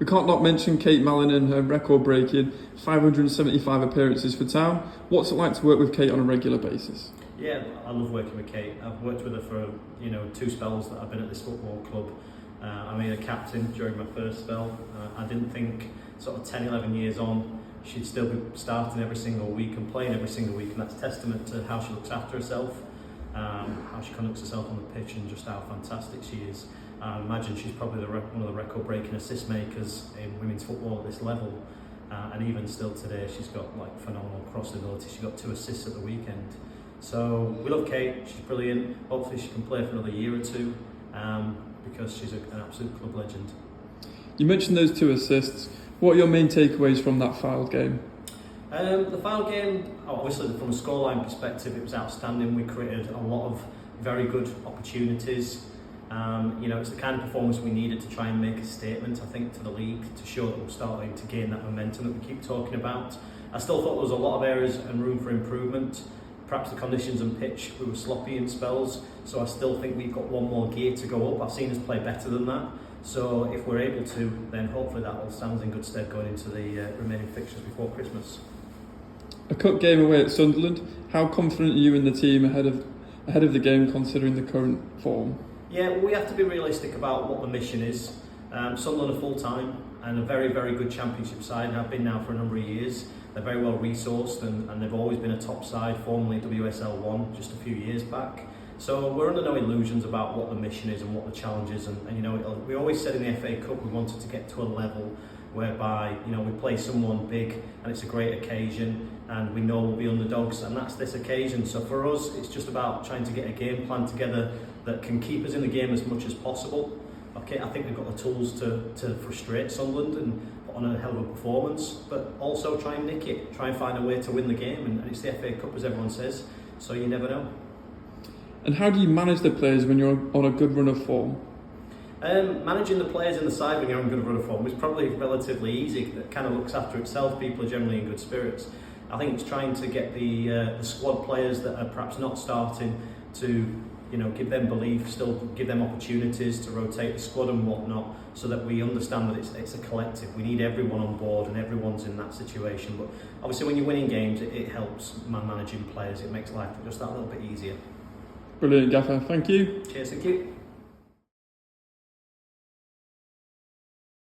can't not mention Kate Mallon and her record-breaking 575 appearances for Town. What's it like to work with Kate on a regular basis? Yeah, I love working with Kate. I've worked with her for 2 spells that I've been at this football club. I made her captain during my first spell. I didn't think sort of 10, 11 years on she'd still be starting every single week and playing every single week, and that's testament to how she looks after herself, how she conducts herself on the pitch, and just how fantastic she is. I imagine she's probably one of the record-breaking assist makers in women's football at this level, and even still today she's got phenomenal cross ability. She got 2 assists at the weekend. So we love Kate, she's brilliant. Hopefully she can play for another year or 2 because she's an absolute club legend. You mentioned those 2 assists. What are your main takeaways from that Fylde game? The Fylde game, obviously from a scoreline perspective, it was outstanding. We created a lot of very good opportunities. It's the kind of performance we needed to try and make a statement, I think, to the league, to show that we're starting to gain that momentum that we keep talking about. I still thought there was a lot of areas and room for improvement. Perhaps the conditions and pitch, we were sloppy in spells, so I still think we've got one more gear to go up. I've seen us play better than that. So if we're able to, then hopefully that all stands in good stead going into the remaining fixtures before Christmas. A cup game away at Sunderland. How confident are you in the team ahead of the game, considering the current form? Yeah, well, we have to be realistic about what the mission is. Sunderland are full-time and a very, very good championship side, and have been now for a number of years. They're very well resourced, and they've always been a top side, formerly WSL 1 just a few years back. So we're under no illusions about what the mission is and what the challenge is. And we always said in the FA Cup we wanted to get to a level whereby we play someone big and it's a great occasion, and we know we'll be underdogs, and that's this occasion. So for us, it's just about trying to get a game plan together that can keep us in the game as much as possible. Okay, I think we've got the tools to frustrate Sunderland and put on a hell of a performance, but also try and nick it, try and find a way to win the game. And it's the FA Cup, as everyone says, so you never know. And how do you manage the players when you're on a good run of form? Managing the players in the side when you're on a good run of form is probably relatively easy. That kind of looks after itself. People are generally in good spirits. I think it's trying to get the squad players that are perhaps not starting to give them belief, still give them opportunities to rotate the squad and whatnot, so that we understand that it's a collective. We need everyone on board and everyone's in that situation. But obviously when you're winning games, it helps managing players. It makes life just that little bit easier. Brilliant, Gaffer. Thank you. Cheers, thank you.